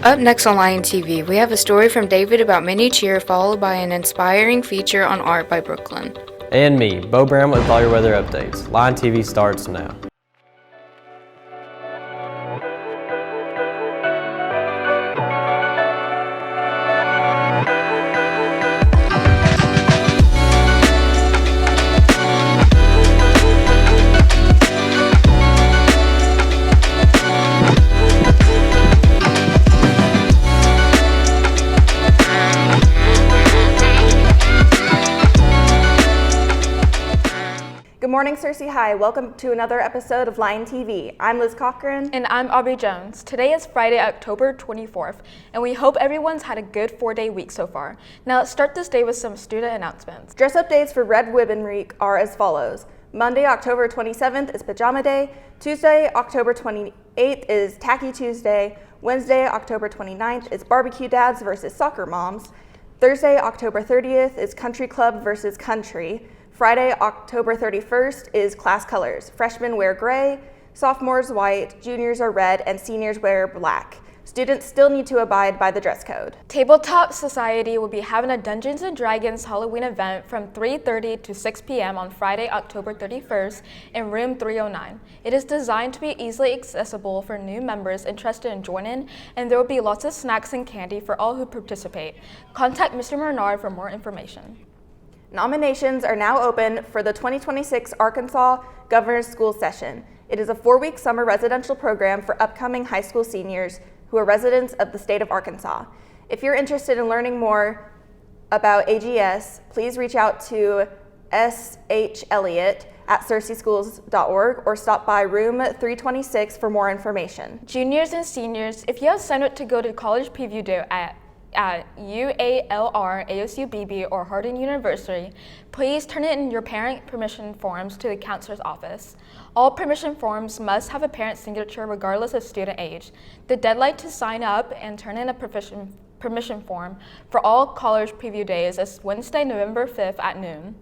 Up next on Lion TV, we have a story from David about mini cheer, followed by an inspiring feature on art by Brooklyn. And me, Bo Brown with all your weather updates. Lion TV starts now. Good morning, Searcy High. Welcome to another episode of Lion TV. I'm Liz Cochran. And I'm Aubrey Jones. Today is Friday, October 24th, and we hope everyone's had a good 4-day week so far. Now let's start this day with some student announcements. Dress up dates for Red Ribbon Week are as follows. Monday, October 27th is Pajama Day. Tuesday, October 28th is Tacky Tuesday. Wednesday, October 29th is Barbecue Dads versus Soccer Moms. Thursday, October 30th is Country Club versus Country. Friday, October 31st is class colors. Freshmen wear gray, sophomores white, juniors are red, and seniors wear black. Students still need to abide by the dress code. Tabletop Society will be having a Dungeons & Dragons Halloween event from 3:30 to 6 p.m. on Friday, October 31st in room 309. It is designed to be easily accessible for new members interested in joining, and there will be lots of snacks and candy for all who participate. Contact Mr. Bernard for more information. Nominations are now open for the 2026 Arkansas Governor's School Session. It is a 4-week summer residential program for upcoming high school seniors who are residents of the state of Arkansas. If you're interested in learning more about AGS, please reach out to S.H. Elliott at searcyschools.org or stop by room 326 for more information. Juniors and seniors, if you have signed up to go to College Preview Day at UALR, ASUBB, or Harding University, please turn in your parent permission forms to the counselor's office. All permission forms must have a parent signature regardless of student age. The deadline to sign up and turn in a permission form for all college preview days is Wednesday, November 5th at noon.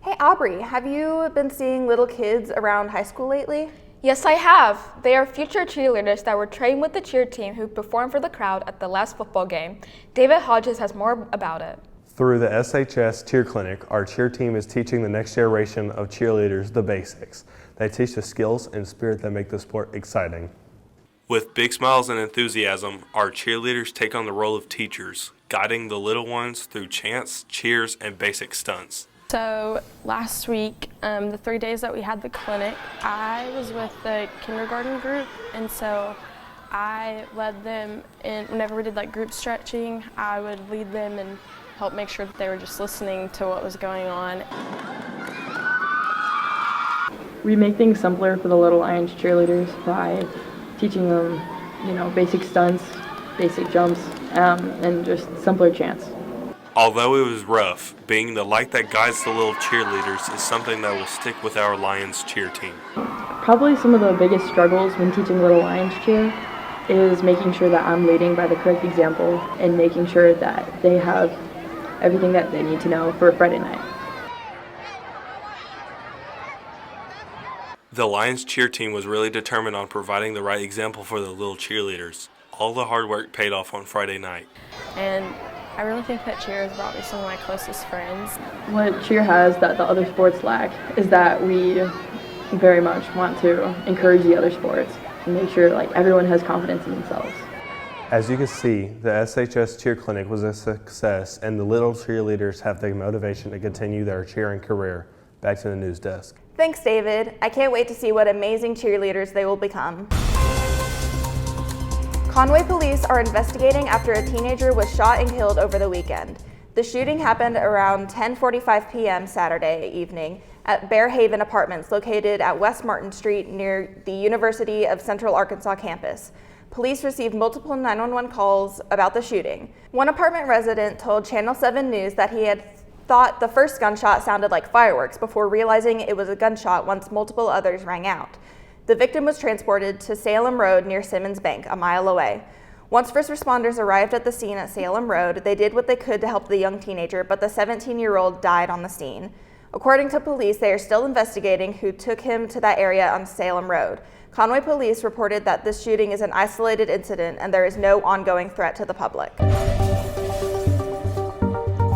Hey Aubrey, have you been seeing little kids around high school lately? Yes, I have. They are future cheerleaders that were trained with the cheer team who performed for the crowd at the last football game. David Hodges has more about it. Through the SHS Cheer Clinic, our cheer team is teaching the next generation of cheerleaders the basics. They teach the skills and spirit that make the sport exciting. With big smiles and enthusiasm, our cheerleaders take on the role of teachers, guiding the little ones through chants, cheers, and basic stunts. So last week, the 3 days that we had the clinic, I was with the kindergarten group, and so I led them in, whenever we did like group stretching, I would lead them and help make sure that they were just listening to what was going on. We make things simpler for the Little Lions cheerleaders by teaching them, basic stunts, basic jumps, and just simpler chants. Although it was rough, being the light that guides the little cheerleaders is something that will stick with our Lions cheer team. Probably some of the biggest struggles when teaching Little Lions cheer is making sure that I'm leading by the correct example and making sure that they have everything that they need to know for Friday night. The Lions cheer team was really determined on providing the right example for the little cheerleaders. All the hard work paid off on Friday night. And I really think that cheer has brought me some of my closest friends. What cheer has that the other sports lack is that we very much want to encourage the other sports and make sure everyone has confidence in themselves. As you can see, the SHS Cheer Clinic was a success, and the little cheerleaders have the motivation to continue their cheering career. Back to the news desk. Thanks, David. I can't wait to see what amazing cheerleaders they will become. Conway police are investigating after a teenager was shot and killed over the weekend. The shooting happened around 10:45 p.m. Saturday evening at Bear Haven Apartments located at West Martin Street near the University of Central Arkansas campus. Police received multiple 911 calls about the shooting. One apartment resident told Channel 7 News that he had thought the first gunshot sounded like fireworks before realizing it was a gunshot once multiple others rang out. The victim was transported to Salem Road near Simmons Bank, a mile away. Once first responders arrived at the scene at Salem Road, they did what they could to help the young teenager, but the 17-year-old died on the scene. According to police, they are still investigating who took him to that area on Salem Road. Conway police reported that this shooting is an isolated incident and there is no ongoing threat to the public.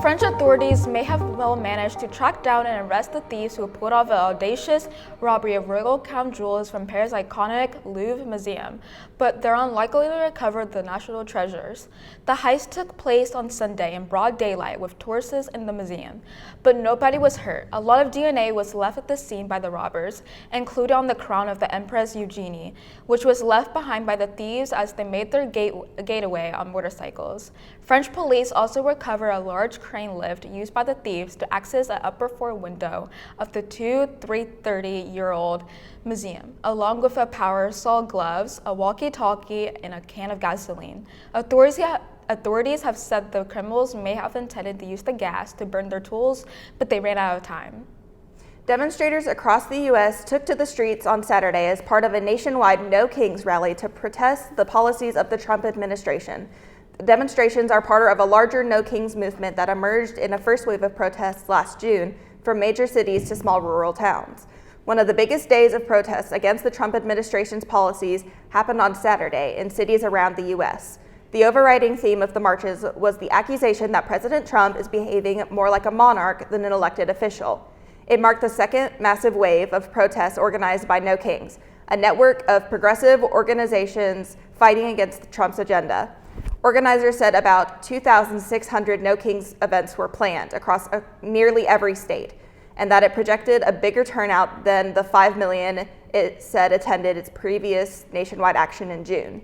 French authorities may have well managed to track down and arrest the thieves who pulled off an audacious robbery of royal crown jewels from Paris' iconic Louvre Museum, but they're unlikely to recover the national treasures. The heist took place on Sunday in broad daylight with tourists in the museum, but nobody was hurt. A lot of DNA was left at the scene by the robbers, including on the crown of the Empress Eugenie, which was left behind by the thieves as they made their getaway on motorcycles. French police also recovered a large crane lift used by the thieves to access an upper floor window of the 330-year-old museum, along with a power saw, gloves, a walkie-talkie, and a can of gasoline. Authorities have said the criminals may have intended to use the gas to burn their tools, but they ran out of time. Demonstrators across the U.S. took to the streets on Saturday as part of a nationwide No Kings rally to protest the policies of the Trump administration. The demonstrations are part of a larger No Kings movement that emerged in a first wave of protests last June from major cities to small rural towns. One of the biggest days of protests against the Trump administration's policies happened on Saturday in cities around the U.S. The overriding theme of the marches was the accusation that President Trump is behaving more like a monarch than an elected official. It marked the second massive wave of protests organized by No Kings, a network of progressive organizations fighting against Trump's agenda. Organizers said about 2,600 No Kings events were planned across nearly every state, and that it projected a bigger turnout than the 5 million it said attended its previous nationwide action in June.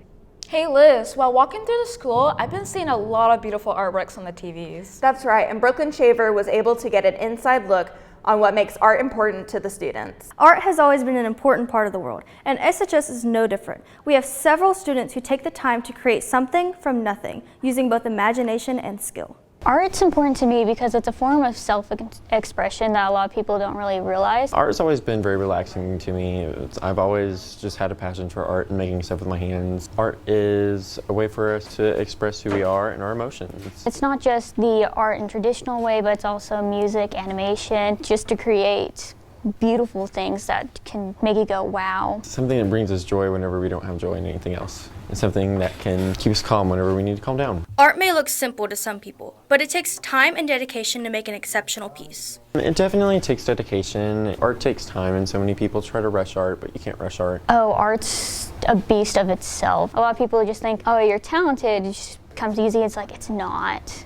Hey Liz, while walking through the school, I've been seeing a lot of beautiful artworks on the TVs. That's right, and Brooklyn Shaver was able to get an inside look on what makes art important to the students. Art has always been an important part of the world, and SHS is no different. We have several students who take the time to create something from nothing, using both imagination and skill. Art's important to me because it's a form of self-expression that a lot of people don't really realize. Art's always been very relaxing to me. I've always just had a passion for art and making stuff with my hands. Art is a way for us to express who we are and our emotions. It's not just the art in traditional way, but it's also music, animation, just to create beautiful things that can make you go, wow. Something that brings us joy whenever we don't have joy in anything else. It's something that can keep us calm whenever we need to calm down. Art may look simple to some people, but it takes time and dedication to make an exceptional piece. It definitely takes dedication. Art takes time, and so many people try to rush art, but you can't rush art. Oh, art's a beast of itself. A lot of people just think, oh, you're talented, it just comes easy. It's like, it's not.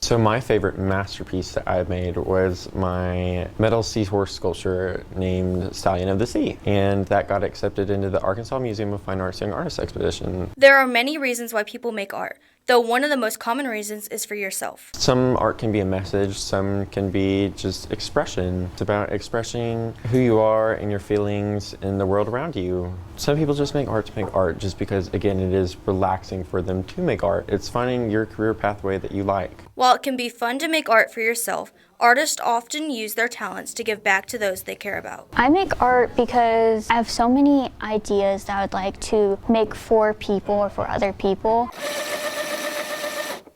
So my favorite masterpiece that I've made was my metal seahorse sculpture named Stallion of the Sea, and that got accepted into the Arkansas Museum of Fine Arts Young Artists Expedition. There are many reasons why people make art, though one of the most common reasons is for yourself. Some art can be a message, some can be just expression. It's about expressing who you are and your feelings in the world around you. Some people just make art to make art just because, again, it is relaxing for them to make art. It's finding your career pathway that you like. While it can be fun to make art for yourself, artists often use their talents to give back to those they care about. I make art because I have so many ideas that I would like to make for people or for other people.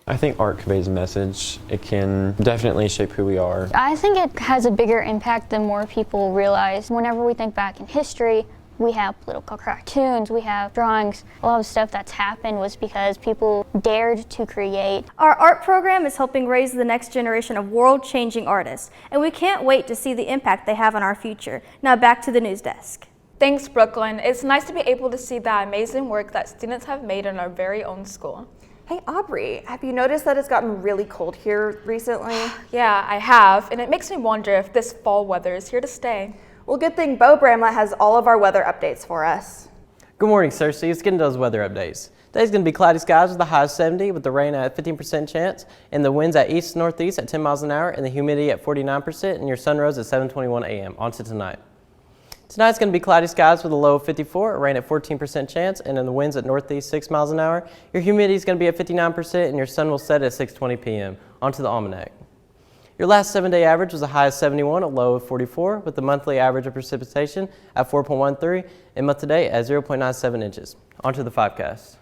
I think art conveys a message. It can definitely shape who we are. I think it has a bigger impact than more people realize. Whenever we think back in history, we have political cartoons, we have drawings. A lot of stuff that's happened was because people dared to create. Our art program is helping raise the next generation of world-changing artists, and we can't wait to see the impact they have on our future. Now back to the news desk. Thanks, Brooklyn. It's nice to be able to see the amazing work that students have made in our very own school. Hey Aubrey, have you noticed that it's gotten really cold here recently? Yeah, I have, and it makes me wonder if this fall weather is here to stay. Well, good thing Bo Bramlett has all of our weather updates for us. Good morning, Cersei. Let's get into those weather updates. Today's going to be cloudy skies with a high of 70 with the rain at 15% chance and the winds at east-northeast at 10 miles an hour and the humidity at 49% and your sun rose at 7:21 a.m. On to tonight. Tonight's going to be cloudy skies with a low of 54, rain at 14% chance, and then the winds at northeast 6 miles an hour. Your humidity is going to be at 59% and your sun will set at 6:20 p.m. On to the almanac. Your last 7-day average was a high of 71, a low of 44, with the monthly average of precipitation at 4.13 and month to date at 0.97 inches. On to the 5cast.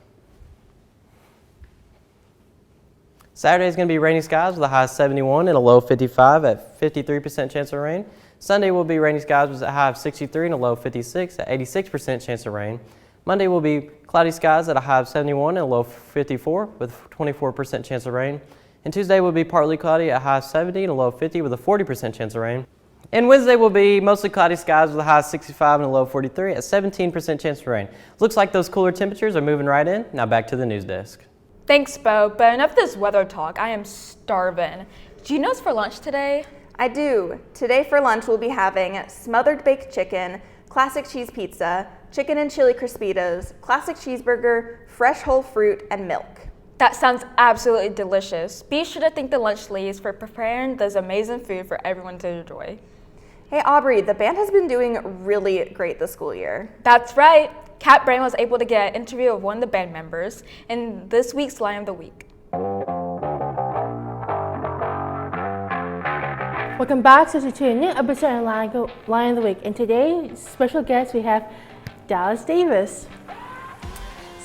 Saturday is going to be rainy skies with a high of 71 and a low of 55 at 53% chance of rain. Sunday will be rainy skies with a high of 63 and a low of 56 at 86% chance of rain. Monday will be cloudy skies at a high of 71 and a low of 54 with 24% chance of rain. And Tuesday will be partly cloudy at a high of 70 and a low of 50 with a 40% chance of rain. And Wednesday will be mostly cloudy skies with a high of 65 and a low of 43 at 17% chance of rain. Looks like those cooler temperatures are moving right in. Now back to the news desk. Thanks, Bo, but enough of this weather talk. I am starving. Do you know what's for lunch today? I do. Today for lunch we'll be having smothered baked chicken, classic cheese pizza, chicken and chili Crispitos, classic cheeseburger, fresh whole fruit, and milk. That sounds absolutely delicious. Be sure to thank the lunch ladies for preparing this amazing food for everyone to enjoy. Hey Aubrey, the band has been doing really great this school year. That's right. Kat Brain was able to get an interview of one of the band members in this week's Line of the Week. Welcome back to a new episode of Line of the Week. And today's special guest we have Dallas Davis.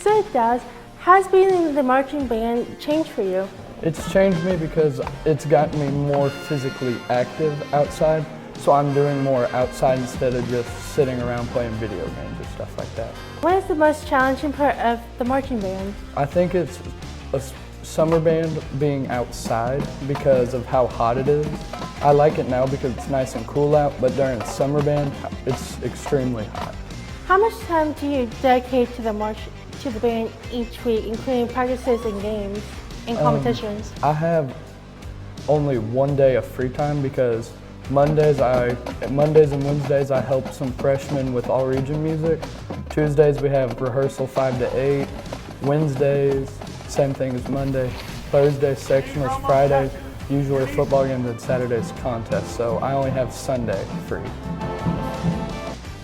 So Dallas, how's being in the marching band changed for you? It's changed me because it's gotten me more physically active outside. So I'm doing more outside instead of just sitting around playing video games or stuff like that. What is the most challenging part of the marching band? I think it's a summer band being outside because of how hot it is. I like it now because it's nice and cool out, but during summer band, it's extremely hot. How much time do you dedicate to the band each week, including practices and games and competitions? I have only one day of free time because Mondays and Wednesdays I help some freshmen with all region music. Tuesdays we have rehearsal 5 to 8. Wednesdays, same thing as Monday. Thursday sectionals, Friday usually football games, and Saturday's contest. So I only have Sunday free.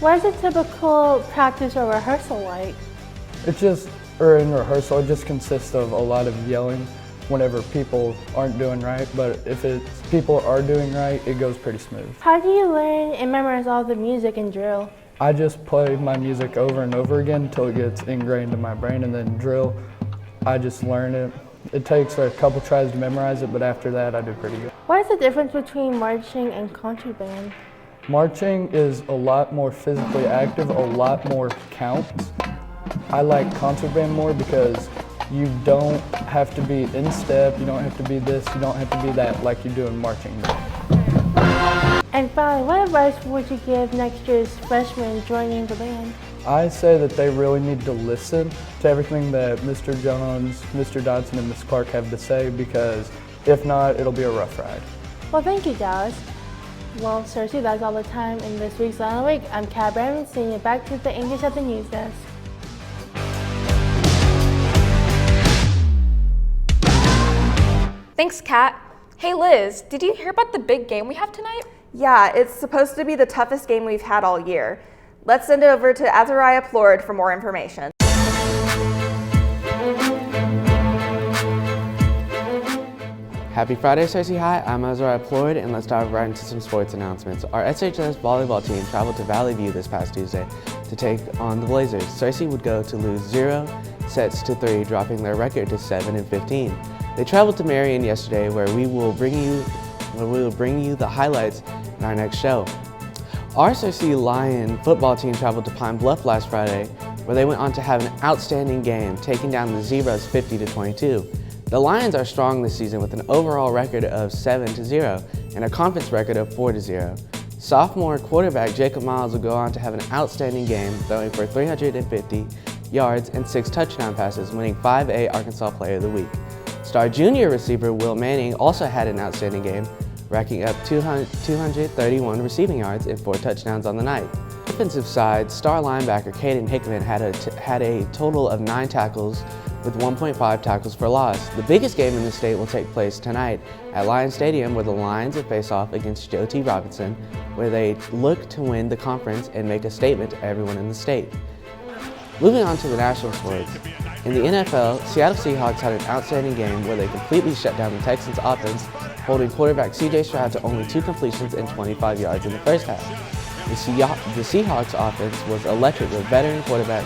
What is a typical practice or rehearsal like? In rehearsal, it just consists of a lot of yelling whenever people aren't doing right, but if people are doing right, it goes pretty smooth. How do you learn and memorize all the music and drill? I just play my music over and over again until it gets ingrained in my brain, and then drill, I just learn it. It takes a couple tries to memorize it, but after that I do pretty good. What is the difference between marching and country band? Marching is a lot more physically active, a lot more counts. I like concert band more because you don't have to be in step, you don't have to be this, you don't have to be that like you do in marching band. And finally, what advice would you give next year's freshmen joining the band? I say that they really need to listen to everything that Mr. Jones, Mr. Dodson, and Ms. Clark have to say, because if not, it'll be a rough ride. Well, thank you, Dallas. Well, Cersei, that's all the time in this week's Line of the Week. I'm Kat Brandon, sending you back to the English at the News Desk. Thanks, Kat. Hey, Liz, did you hear about the big game we have tonight? Yeah, it's supposed to be the toughest game we've had all year. Let's send it over to Azariah Plord for more information. Happy Friday, Cersei High. I'm Azariah Plord, and let's dive right into some sports announcements. Our SHS volleyball team traveled to Valley View this past Tuesday to take on the Blazers. Cersei would go to lose 0 sets to 3, dropping their record to 7-15. They traveled to Marion yesterday, where we will bring you the highlights in our next show. Our Cersei Lion football team traveled to Pine Bluff last Friday, where they went on to have an outstanding game, taking down the Zebras 50-22. The Lions are strong this season with an overall record of 7-0 and a conference record of 4-0. Sophomore quarterback Jacob Miles will go on to have an outstanding game, throwing for 350 yards and 6 touchdown passes, winning 5A Arkansas Player of the Week. Star junior receiver Will Manning also had an outstanding game, racking up 231 receiving yards and 4 touchdowns on the night. Defensive side, star linebacker Caden Hickman had a total of 9 tackles with 1.5 tackles for loss. The biggest game in the state will take place tonight at Lions Stadium, where the Lions will face off against Joe T. Robinson, where they look to win the conference and make a statement to everyone in the state. Moving on to the national sports. In the NFL, Seattle Seahawks had an outstanding game where they completely shut down the Texans' offense, holding quarterback C.J. Stroud to only 2 completions and 25 yards in the first half. The Seahawks offense was electric with veteran quarterback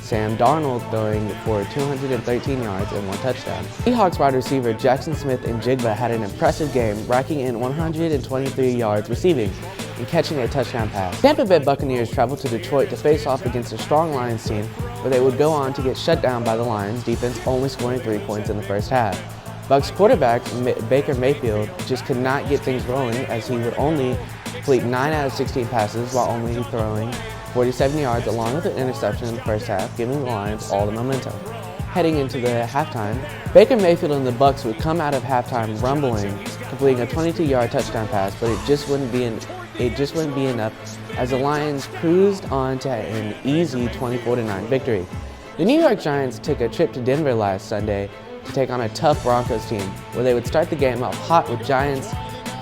Sam Darnold throwing for 213 yards and 1 touchdown. Seahawks wide receiver Jackson Smith-Njigba had an impressive game, racking in 123 yards receiving and catching a touchdown pass. Tampa Bay Buccaneers traveled to Detroit to face off against a strong Lions team, where they would go on to get shut down by the Lions defense, only scoring 3 points in the first half. Bucs quarterback Baker Mayfield just could not get things rolling, as he would only complete 9 out of 16 passes while only throwing 47 yards along with an interception in the first half, giving the Lions all the momentum. Heading into the halftime, Baker Mayfield and the Bucs would come out of halftime rumbling, completing a 22-yard touchdown pass, but it just wouldn't be enough as the Lions cruised on to an easy 24-9 victory. The New York Giants took a trip to Denver last Sunday to take on a tough Broncos team, where they would start the game off hot with Giants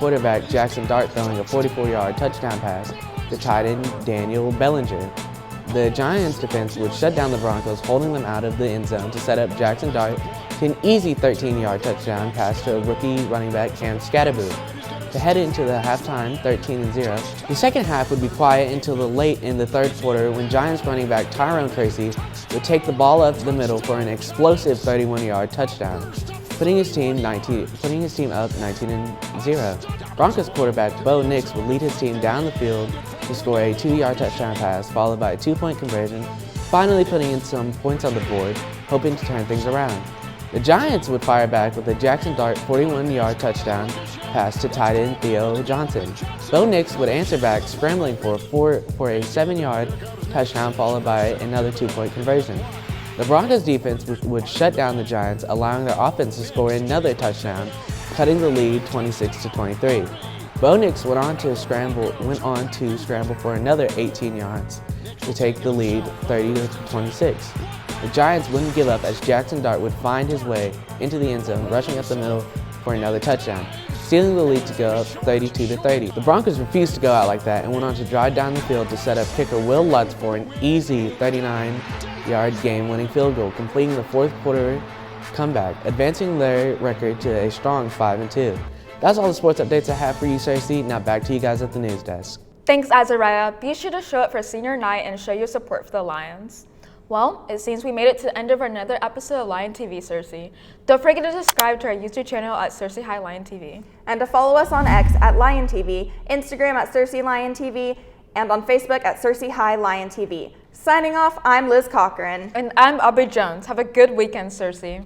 quarterback Jackson Dart throwing a 44-yard touchdown pass to tight end Daniel Bellinger. The Giants defense would shut down the Broncos, holding them out of the end zone to set up Jackson Dart to an easy 13-yard touchdown pass to rookie running back Cam Scatterboo. To head into the halftime 13-0, the second half would be quiet until late in the third quarter, when Giants running back Tyrone Tracy would take the ball up the middle for an explosive 31-yard touchdown, putting his team up 19-0. Broncos quarterback Bo Nix would lead his team down the field to score a 2-yard touchdown pass, followed by a 2-point conversion, finally putting in some points on the board, hoping to turn things around. The Giants would fire back with a Jackson Dart 41-yard touchdown pass to tight end Theo Johnson. Bo Nix would answer back, scrambling for a 7-yard touchdown, followed by another 2-point conversion. The Broncos defense would shut down the Giants, allowing their offense to score another touchdown, cutting the lead 26-23. Bo Nix went on to scramble for another 18 yards to take the lead 30-26. The Giants wouldn't give up, as Jackson Dart would find his way into the end zone, rushing up the middle for another touchdown, stealing the lead to go up 32-30. The Broncos refused to go out like that and went on to drive down the field to set up kicker Will Lutz for an easy 39-yard game-winning field goal, completing the fourth quarter comeback, advancing their record to a strong 5-2. That's all the sports updates I have for you, Cersei. Now back to you guys at the news desk. Thanks, Azariah. Be sure to show up for senior night and show your support for the Lions. Well, it seems we made it to the end of another episode of Lion TV, Cersei. Don't forget to subscribe to our YouTube channel at Cersei High Lion TV. And to follow us on X at Lion TV, Instagram at Cersei Lion TV, and on Facebook at Cersei High Lion TV. Signing off, I'm Liz Cochran. And I'm Aubrey Jones. Have a good weekend, Cersei.